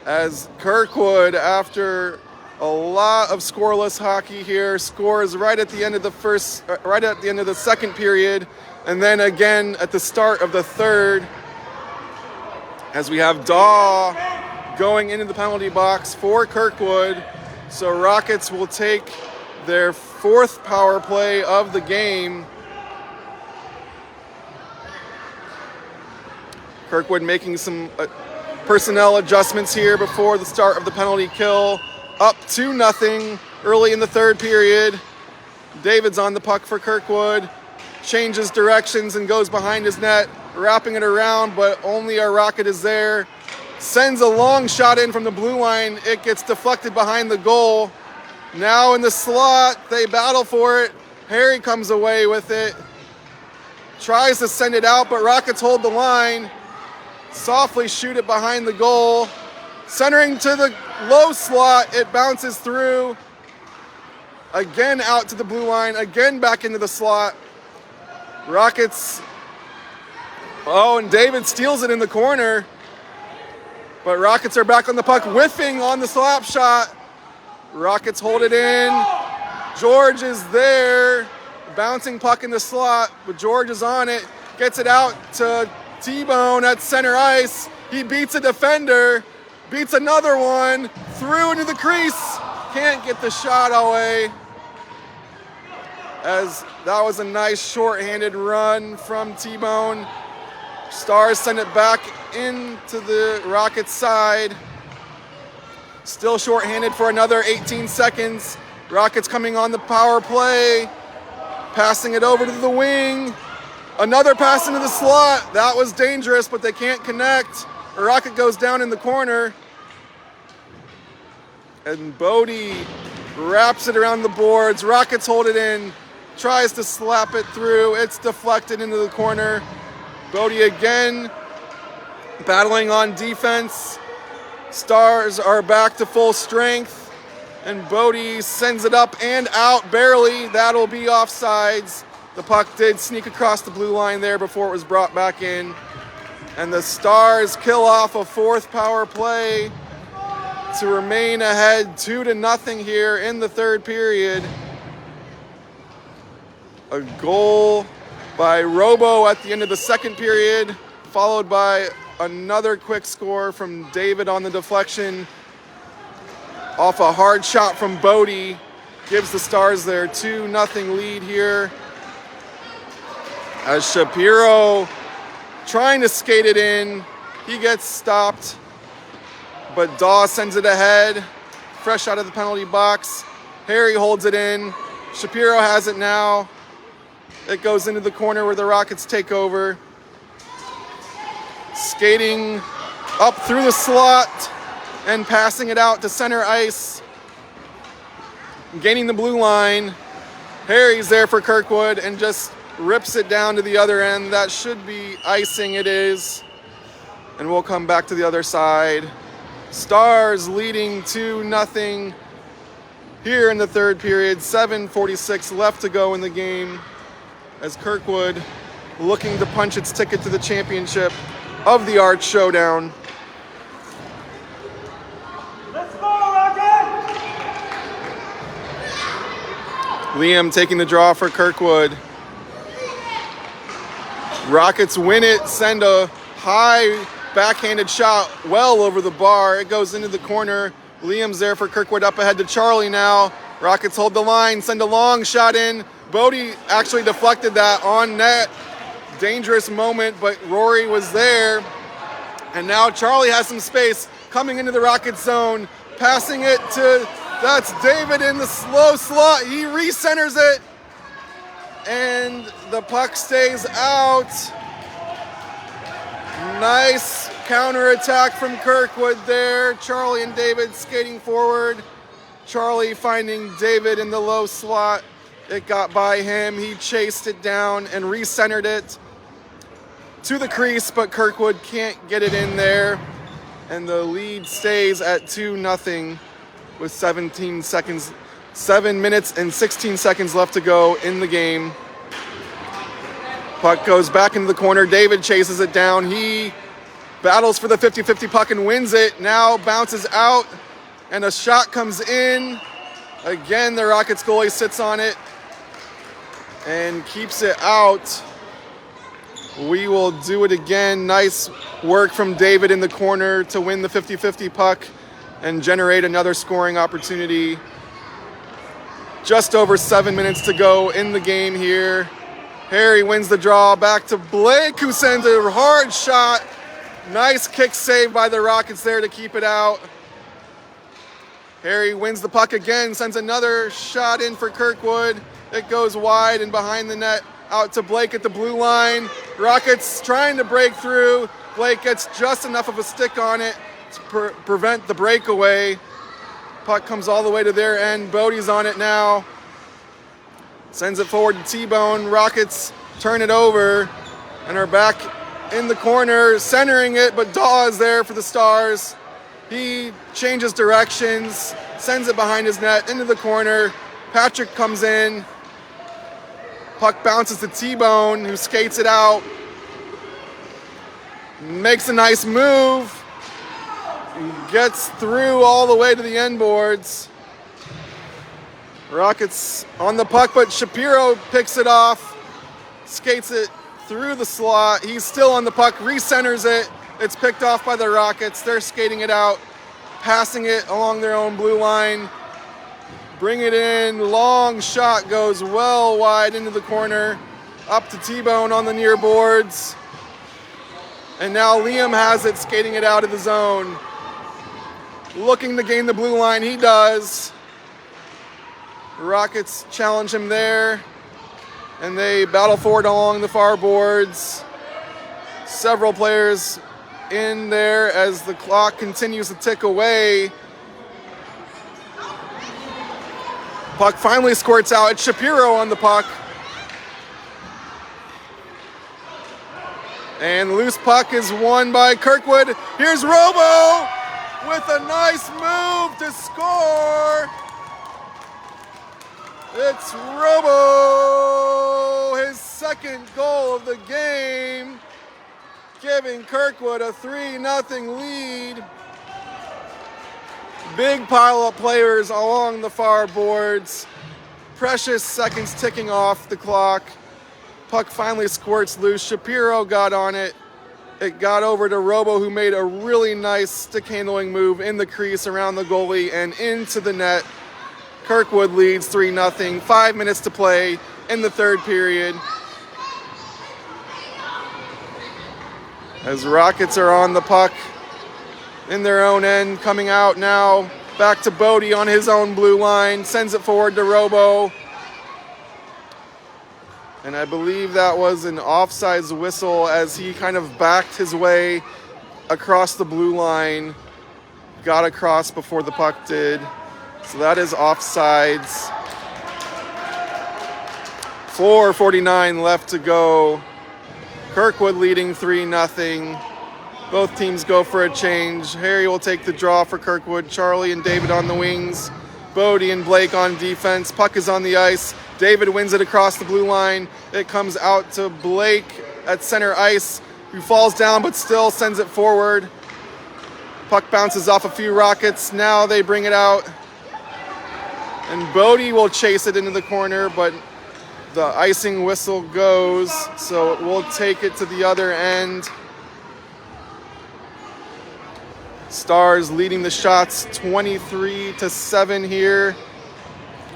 A: As Kirkwood, after a lot of scoreless hockey here, scores right at the end of the second period, and then again at the start of the third. As we have Daw going into the penalty box for Kirkwood, so Rockets will take their fourth power play of the game. Kirkwood making some personnel adjustments here before the start of the penalty kill. Up 2-0 early in the third period. David's on the puck for Kirkwood. Changes directions and goes behind his net, wrapping it around, but only a Rocket is there. Sends a long shot in from the blue line. It gets deflected behind the goal. Now in the slot, they battle for it. Harry comes away with it. Tries to send it out, but Rockets hold the line. Softly shoot it behind the goal. Centering to the low slot. It bounces through. Again out to the blue line. Again back into the slot. Rockets. Oh, and David steals it in the corner. But Rockets are back on the puck, whiffing on the slap shot. Rockets hold it in. George is there. Bouncing puck in the slot, but George is on it. Gets it out to T-Bone at center ice. He beats a defender. Beats another one. Through into the crease. Can't get the shot away. As that was a nice shorthanded run from T-Bone. Stars send it back into the Rockets side. Still shorthanded for another 18 seconds. Rockets coming on the power play. Passing it over to the wing. Another pass into the slot. That was dangerous, but they can't connect. A Rocket goes down in the corner. And Bodie wraps it around the boards. Rockets hold it in. Tries to slap it through. It's deflected into the corner. Bodie again battling on defense. Stars are back to full strength. And Bodie sends it up and out barely. That'll be offsides. The puck did sneak across the blue line there before it was brought back in. And the Stars kill off a fourth power play to remain ahead 2-0 here in the third period. A goal by Robo at the end of the second period, followed by another quick score from David on the deflection. Off a hard shot from Bodie, gives the Stars their 2-0 lead here. As Shapiro trying to skate it in, he gets stopped, but Daw sends it ahead, fresh out of the penalty box. Harry holds it in. Shapiro has it now. It goes into the corner where the Rockets take over. Skating up through the slot and passing it out to center ice. Gaining the blue line. Harry's there for Kirkwood and just rips it down to the other end. That should be icing, it is. And we'll come back to the other side. Stars leading 2-0 here in the third period. 7:46 left to go in the game as Kirkwood looking to punch its ticket to the championship of the Arch Showdown.
B: Let's go, Rocket!
A: Liam taking the draw for Kirkwood. Rockets win it, send a high backhanded shot well over the bar. It goes into the corner. Liam's there for Kirkwood, up ahead to Charlie now. Rockets hold the line, send a long shot in. Bodie actually deflected that on net. Dangerous moment, but Rory was there. And now Charlie has some space coming into the Rockets zone. Passing it to, that's David in the slow slot. He recenters it. And the puck stays out. Nice counterattack from Kirkwood there. Charlie and David skating forward. Charlie finding David in the low slot. It got by him. He chased it down and recentered it to the crease, but Kirkwood can't get it in there. And the lead stays at 2-0 with 7 minutes and 16 seconds left to go in the game. Puck goes back into the corner. David chases it down. He battles for the 50-50 puck and wins it. Now bounces out and a shot comes in. Again, the Rockets goalie sits on it and keeps it out. We will do it again. Nice work from David in the corner to win the 50-50 puck and generate another scoring opportunity. Just over 7 minutes to go in the game here. Harry wins the draw, back to Blake, who sends a hard shot. Nice kick save by the Rockets there to keep it out. Harry wins the puck again, sends another shot in for Kirkwood. It goes wide and behind the net, out to Blake at the blue line. Rockets trying to break through. Blake gets just enough of a stick on it to prevent the breakaway. Puck comes all the way to their end. Bodie's on it now. Sends it forward to T-Bone. Rockets turn it over and are back in the corner, centering it, but Daw is there for the Stars. He changes directions, sends it behind his net, into the corner. Patrick comes in. Puck bounces to T-Bone, who skates it out. Makes a nice move. Gets through all the way to the end boards. Rockets on the puck, but Shapiro picks it off. Skates it through the slot. He's still on the puck, recenters it. It's picked off by the Rockets. They're skating it out, passing it along their own blue line. Bring it in. Long shot goes well wide into the corner. Up to T-Bone on the near boards. And now Liam has it, skating it out of the zone. Looking to gain the blue line, he does. Rockets challenge him there. And they battle forward along the far boards. Several players in there as the clock continues to tick away. Puck finally squirts out. It's Shapiro on the puck. And loose puck is won by Kirkwood. Here's Robo with a nice move to score. It's Robo, his second goal of the game, giving Kirkwood a 3-0 lead. Big pile of players along the far boards. Precious seconds ticking off the clock. Puck finally squirts loose. Shapiro got on it. It got over to Robo, who made a really nice stick handling move in the crease around the goalie and into the net. Kirkwood leads 3-0. 5 minutes to play in the third period. As Rockets are on the puck in their own end, coming out now. Back to Bodie on his own blue line. Sends it forward to Robo. And I believe that was an offsides whistle as he kind of backed his way across the blue line. Got across before the puck did. So that is offsides. 4:49 left to go. Kirkwood leading 3-0. Both teams go for a change. Harry will take the draw for Kirkwood. Charlie and David on the wings. Bodie and Blake on defense. Puck is on the ice. David wins it across the blue line. It comes out to Blake at center ice, who falls down but still sends it forward. Puck bounces off a few Rockets. Now they bring it out. And Bodie will chase it into the corner, but the icing whistle goes, so we'll take it to the other end. Stars leading the shots 23-7 here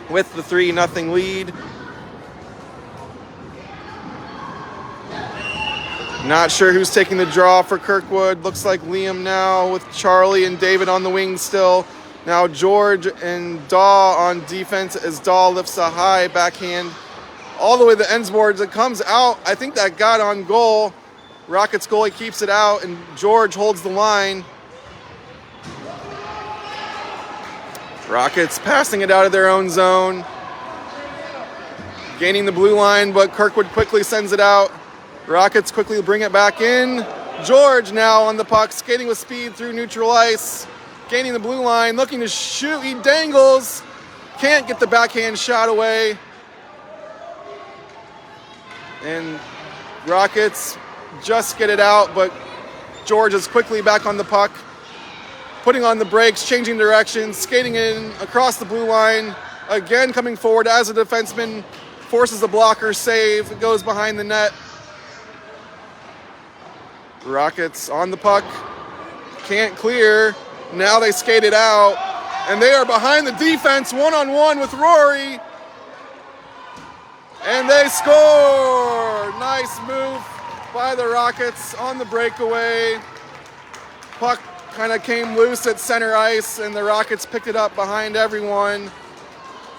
A: with the 3-0 lead. Not sure who's taking the draw for Kirkwood. Looks like Liam now with Charlie and David on the wing still. Now George and Daw on defense as Daw lifts a high backhand all the way to the ends boards. It comes out. I think that got on goal. Rockets goalie keeps it out and George holds the line. Rockets passing it out of their own zone. Gaining the blue line, but Kirkwood quickly sends it out. Rockets quickly bring it back in. George now on the puck, skating with speed through neutral ice. Gaining the blue line, looking to shoot. He dangles. Can't get the backhand shot away. And Rockets just get it out, but George is quickly back on the puck. Putting on the brakes, changing directions, skating in across the blue line. Again coming forward as a defenseman. Forces a blocker save. It goes behind the net. Rockets on the puck. Can't clear. Now they skate it out. And they are behind the defense, one-on-one with Rory. And they score! Nice move by the Rockets on the breakaway. Puck kind of came loose at center ice, and the Rockets picked it up behind everyone.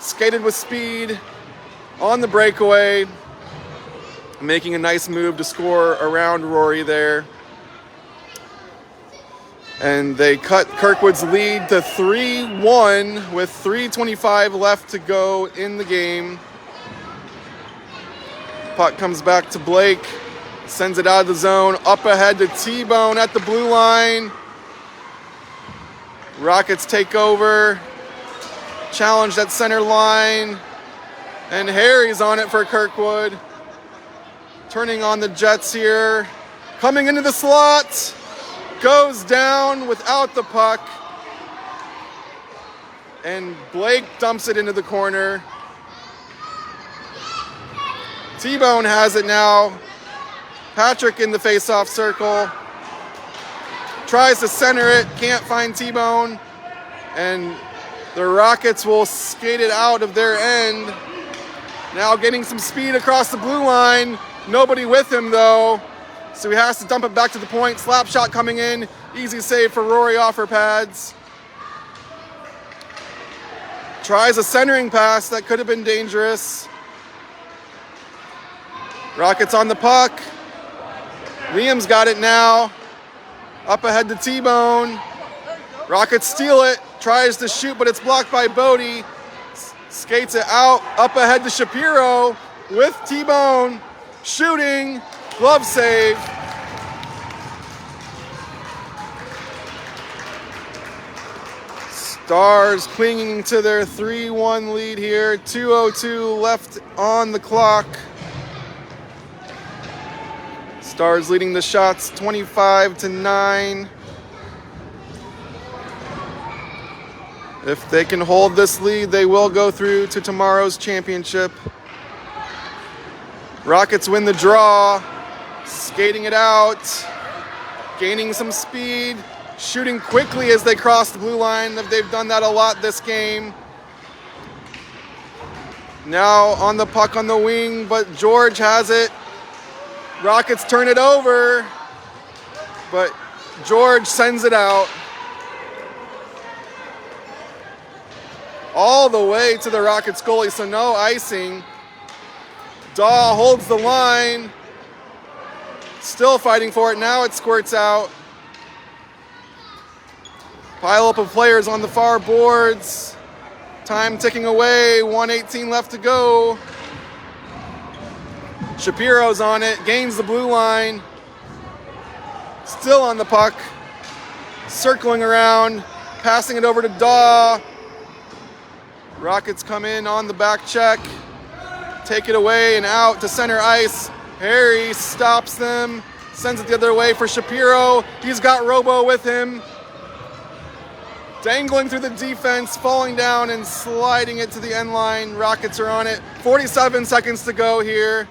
A: Skated with speed on the breakaway, making a nice move to score around Rory there. And they cut Kirkwood's lead to 3-1 with 3:25 left to go in the game. Puck comes back to Blake, sends it out of the zone, up ahead to T-Bone at the blue line. Rockets take over. Challenged at center line. And Harry's on it for Kirkwood. Turning on the Jets here. Coming into the slot. Goes down without the puck. And Blake dumps it into the corner. T-Bone has it now. Patrick in the face-off circle. Tries to center it. Can't find T-Bone. And the Rockets will skate it out of their end. Now getting some speed across the blue line. Nobody with him though. So he has to dump it back to the point. Slap shot coming in. Easy save for Rory off her pads. Tries a centering pass that could have been dangerous. Rockets on the puck. Liam's got it now. Up ahead to T-Bone. Rockets steal it. Tries to shoot, but it's blocked by Bodie. Skates it out. Up ahead to Shapiro with T-Bone. Shooting. Glove save. Stars clinging to their 3-1 lead here. 2:02 left on the clock. Stars leading the shots 25-9. If they can hold this lead, they will go through to tomorrow's championship. Rockets win the draw. Skating it out. Gaining some speed. Shooting quickly as they cross the blue line. They've done that a lot this game. Now on the puck on the wing, but George has it. Rockets turn it over, but George sends it out. All the way to the Rockets goalie, so no icing. Daw holds the line. Still fighting for it. Now it squirts out. Pile up of players on the far boards. Time ticking away. 1:18 left to go. Shapiro's on it. Gains the blue line. Still on the puck. Circling around. Passing it over to Daw. Rockets come in on the back check. Take it away and out to center ice. Harry stops them. Sends it the other way for Shapiro. He's got Robo with him. Dangling through the defense, falling down and sliding it to the end line. Rockets are on it. 47 seconds to go here.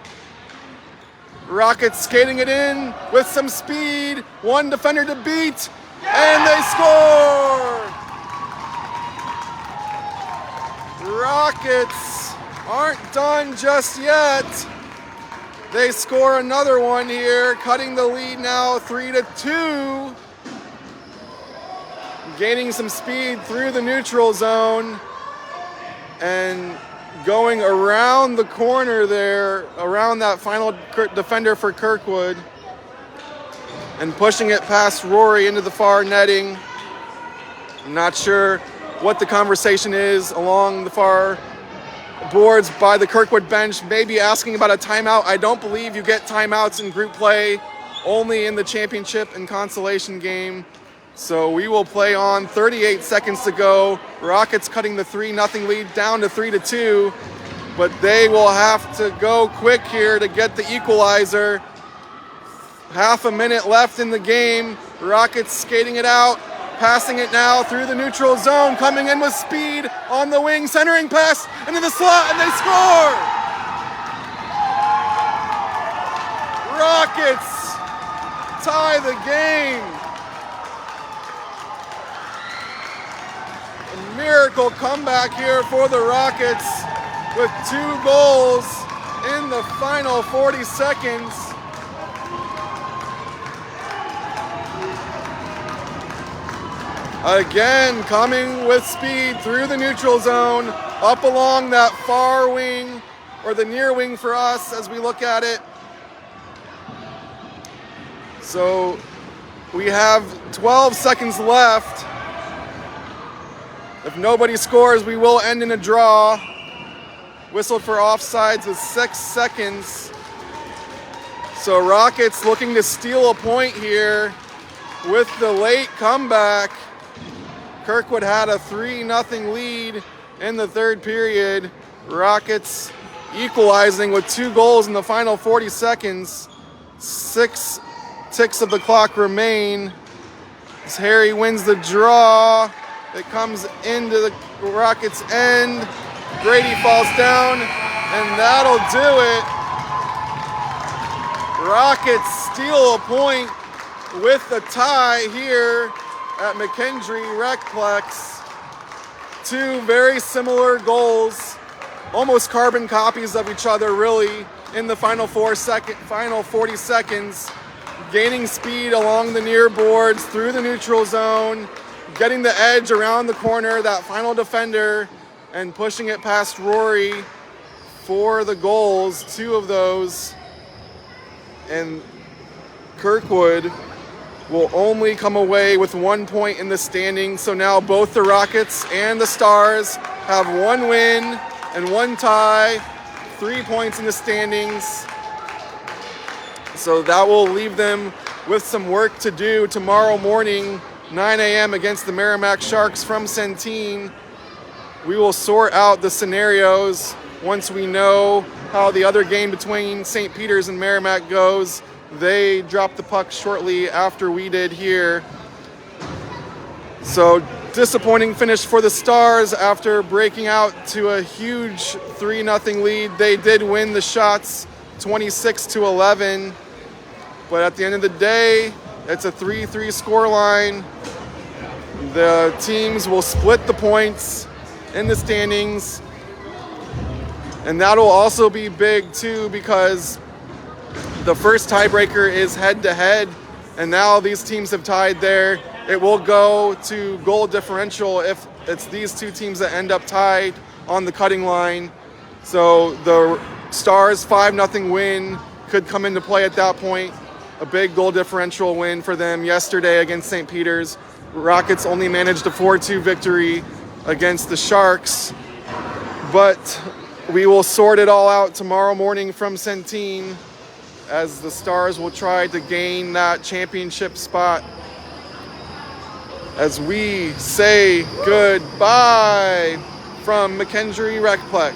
A: Rockets skating it in with some speed. One defender to beat. And they score! Rockets aren't done just yet. They score another one here, cutting the lead now 3-2. Gaining some speed through the neutral zone and going around the corner there, around that final defender for Kirkwood, and pushing it past Rory into the far netting. I'm not sure what the conversation is along the far boards by the Kirkwood bench, maybe asking about a timeout. I don't believe you get timeouts in group play, only in the championship and consolation game. So we will play on. 38 seconds to go. Rockets cutting the 3-0 lead down to 3-2, but they will have to go quick here to get the equalizer. Half a minute left in the game. Rockets skating it out, passing it now through the neutral zone, coming in with speed on the wing, centering pass into the slot, and they score! Rockets tie the game. A miracle comeback here for the Rockets with 2 goals in the final 40 seconds. Again, coming with speed through the neutral zone, up along that far wing, or the near wing for us as we look at it. So we have 12 seconds left. If nobody scores, we will end in a draw. Whistled for offsides with 6 seconds. So Rockets looking to steal a point here with the late comeback. Kirkwood had a 3-0 lead in the third period. Rockets equalizing with 2 goals in the final 40 seconds. 6 ticks of the clock remain as Harry wins the draw. It comes into the Rockets' end. Brady falls down, and that'll do it. Rockets steal a point with the tie here at McKendree Rec Plex. 2 very similar goals, almost carbon copies of each other, really, in the final 40 seconds. Gaining speed along the near boards, through the neutral zone, getting the edge around the corner, that final defender, and pushing it past Rory for the goals, 2 of those. And Kirkwood will only come away with 1 point in the standings. So now both the Rockets and the Stars have 1 win and 1 tie, 3 points in the standings. So that will leave them with some work to do tomorrow morning, 9 a.m. against the Merrimack Sharks from Centene. We will sort out the scenarios once we know how the other game between St. Peter's and Merrimack goes. They dropped the puck shortly after we did here. So disappointing finish for the Stars after breaking out to a huge 3-0 lead. They did win the shots 26-11. But at the end of the day, it's a 3-3 scoreline. The teams will split the points in the standings. And that'll also be big too, because the first tiebreaker is head-to-head, and now these teams have tied there. It will go to goal differential if it's these 2 teams that end up tied on the cutting line. So the Stars' 5-0 win could come into play at that point. A big goal differential win for them yesterday against St. Peter's. Rockets only managed a 4-2 victory against the Sharks. But we will sort it all out tomorrow morning from Centene, as the Stars will try to gain that championship spot. As we say goodbye from McKendree Rec Plex.